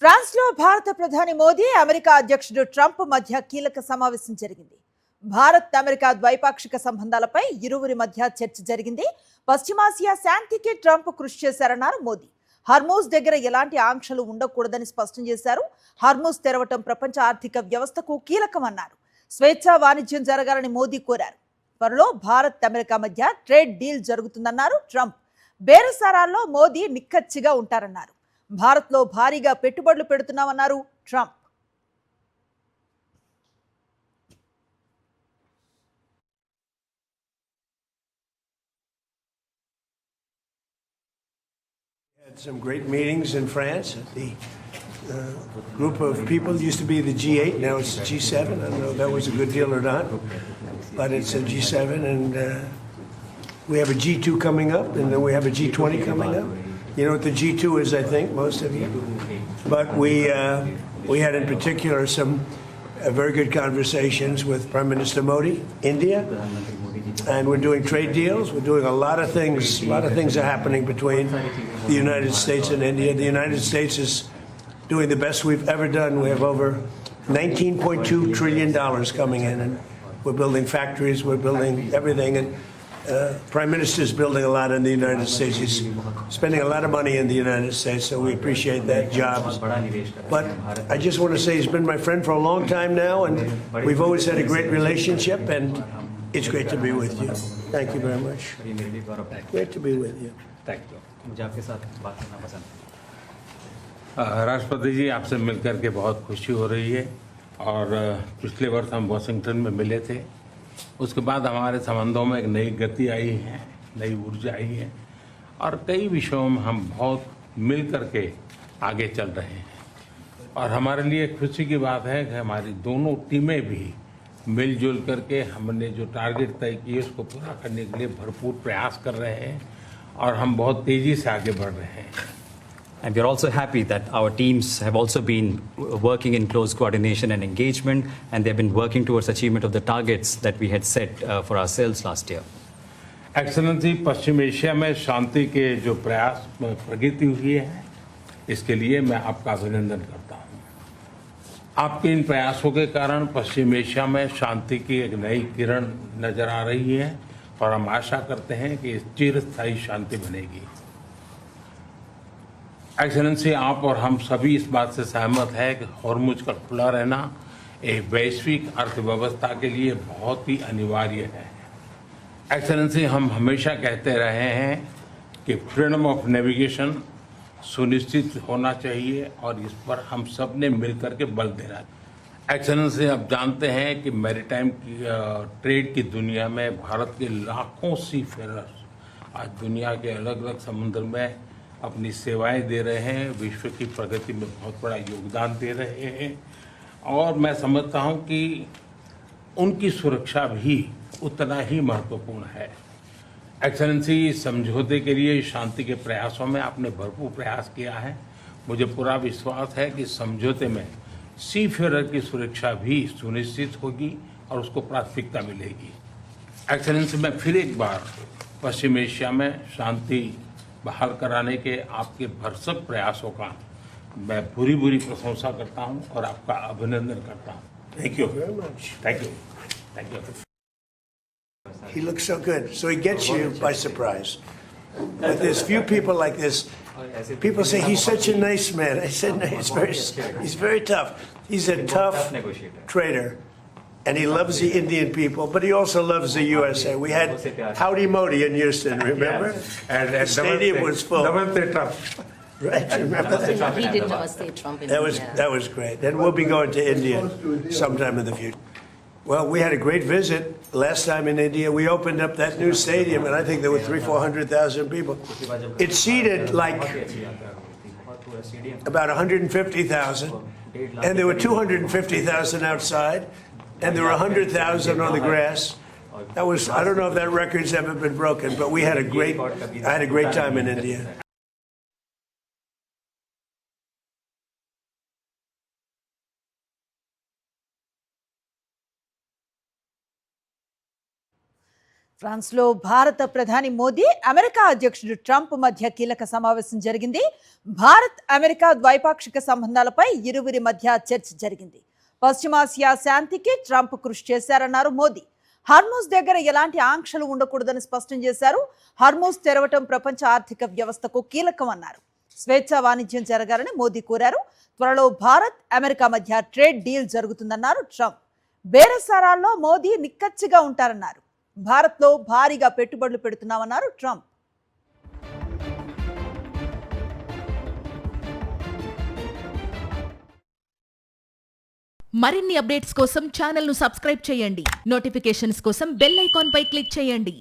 ఫ్రాన్స్లో భారత ప్రధాని మోదీ అమెరికా అధ్యక్షుడు ట్రంప్ మధ్య కీలక సమావేశం జరిగింది. భారత్ అమెరికా ద్వైపాక్షిక సంబంధాలపై ఇరువురి మధ్య చర్చ జరిగింది. పశ్చిమాసియా శాంతికి ట్రంప్ కృషి చేశారన్నారు మోదీ. హర్మూజ్ దగ్గర ఎలాంటి ఆంక్షలు ఉండకూడదని స్పష్టం చేశారు. హర్మూజ్ తెరవటం ప్రపంచ ఆర్థిక వ్యవస్థకు కీలకమన్నారు. స్వేచ్ఛా వాణిజ్యం జరగాలని మోదీ కోరారు. త్వరలో భారత్ అమెరికా మధ్య ట్రేడ్ డీల్ జరుగుతుందన్నారు ట్రంప్. బేరసారాల్లో మోదీ నిక్కచ్చిగా ఉంటారన్నారు. భారత్లో భారీగా పెట్టుబడులు పెడుతున్నామన్నారు Trump. Had some great meetings in France. The group of people used to be the G8, now it's G7. I don't know if that was a good deal or not, but it's a G7, and we have a G2 coming up, and then we have a G20 coming up. You know what the G2 is, I think, most of you. But we had in particular some very good conversations with Prime Minister Modi, India, and we're doing trade deals. We're doing a lot of things. A lot of things are happening between the United States and India. The United States is doing the best we've ever done. We have over $19.2 trillion coming in, and we're building factories. We're building everything, and Prime Minister is building a lot in the United States. He's spending a lot of money in the United States, so we appreciate that job. But I just want to say he's been my friend for a long time now, and we've always had a great relationship, and it's great to be with you. Thank you very much. Great to be with you. Thank you. मुझे आपके साथ बात करना पसंद है. राष्ट्रपति जी, आपसे मिलकर के बहुत खुशी हो रही है और पिछले वर्ष हम वाशिंगटन में मिले थे. उसके बाद हमारे संबंधों में एक नई गति आई है, नई ऊर्जा आई है और कई विषयों में हम बहुत मिल कर के आगे चल रहे हैं. और हमारे लिए खुशी की बात है कि हमारी दोनों टीमें भी मिलजुल करके हमने जो टारगेट तय किए उसको पूरा करने के लिए भरपूर प्रयास कर रहे हैं और हम बहुत तेज़ी से आगे बढ़ रहे हैं. And we're also happy that our teams have also been working in close coordination and engagement, and they've been working towards achievement of the targets that we had set for ourselves last year. Excellency, Paschim Asia में शांति के जो प्रयास में प्रगति हुई है, इसके लिए मैं आपका अभिनंदन करता हूँ. आपके इन प्रयासों के कारण पश्चिम एशिया में शांति की एक नई किरण नजर आ रही है और हम आशा करते हैं कि चिरस्थायी शांति बनेगी. एक्सेलेंसी, आप और हम सभी इस बात से सहमत है कि हॉर्मुज का खुला रहना एक वैश्विक अर्थव्यवस्था के लिए बहुत ही अनिवार्य है. एक्सेलेंसी, हम हमेशा कहते रहे हैं कि फ्रीडम ऑफ नेविगेशन सुनिश्चित होना चाहिए और इस पर हम सब ने मिलकर के बल देना. एक्सेलेंसी, आप जानते हैं कि मैरीटाइम ट्रेड की दुनिया में भारत के लाखों सी फेरर्स आज दुनिया के अलग अलग समुद्र में अपनी सेवाएं दे रहे हैं, विश्व की प्रगति में बहुत बड़ा योगदान दे रहे हैं और मैं समझता हूं कि उनकी सुरक्षा भी उतना ही महत्वपूर्ण है. एक्सेलेंसी, समझौते के लिए शांति के प्रयासों में आपने भरपूर प्रयास किया है. मुझे पूरा विश्वास है कि समझौते में सी फेरर की सुरक्षा भी सुनिश्चित होगी और उसको प्राथमिकता मिलेगी. एक्सेलेंसी, मैं फिर एक बार पश्चिम एशिया में शांति बहाल कराने के आपके भरसक प्रयासों का मैं पूरी प्रशंसा करता हूं और आपका अभिनंदन करता हूं. Thank you very much. Thank you. Thank you. He looks so good, so he gets you by surprise. But there's few people like this. People say he's such a nice man. I said no, he's very tough. He's a tough trader, and he loves the Indian people, but he also loves the USA. We had Howdy Modi in Houston, remember? And the stadium was full. Right, remember that? He did say Trump in India. That was great. And we'll be going to India sometime in the future. Well, we had a great visit last time in India. We opened up that new stadium, and I think there were 300,000-400,000 people. It seated like about 150,000, and there were 250,000 outside, and there were 100,000 on the grass. That was, I don't know if that record's ever been broken, but I had a great time in India. ఫ్రాన్స్లో భారత ప్రధాని Modi America అధ్యక్షుడు Trump మధ్య కీలక సమావేశం జరిగింది. Bharat America ద్వైపాక్షిక సంబంధాలపై ఇరువురి మధ్య చర్చ జరిగింది. పశ్చిమాసియా శాంతికి ట్రంప్ కృషి చేశారన్నారు మోదీ. హర్మూజ్ దగ్గర ఎలాంటి ఆంక్షలు ఉండకూడదని స్పష్టం చేశారు. హర్మూజ్ తెరవటం ప్రపంచ ఆర్థిక వ్యవస్థకు కీలకమన్నారు. స్వేచ్ఛా వాణిజ్యం జరగాలని మోదీ కోరారు. త్వరలో భారత్ అమెరికా మధ్య ట్రేడ్ డీల్ జరుగుతుందన్నారు ట్రంప్. బేరసారాల్లో మోదీ నిక్కచ్చిగా ఉంటారన్నారు. భారత్లో భారీగా పెట్టుబడులు పెడుతున్నామన్నారు ట్రంప్. మరిన్ని అప్డేట్స్ కోసం ఛానల్ను సబ్స్క్రైబ్ చేయండి. నోటిఫికేషన్స్ కోసం బెల్ ఐకాన్ పై క్లిక్ చేయండి.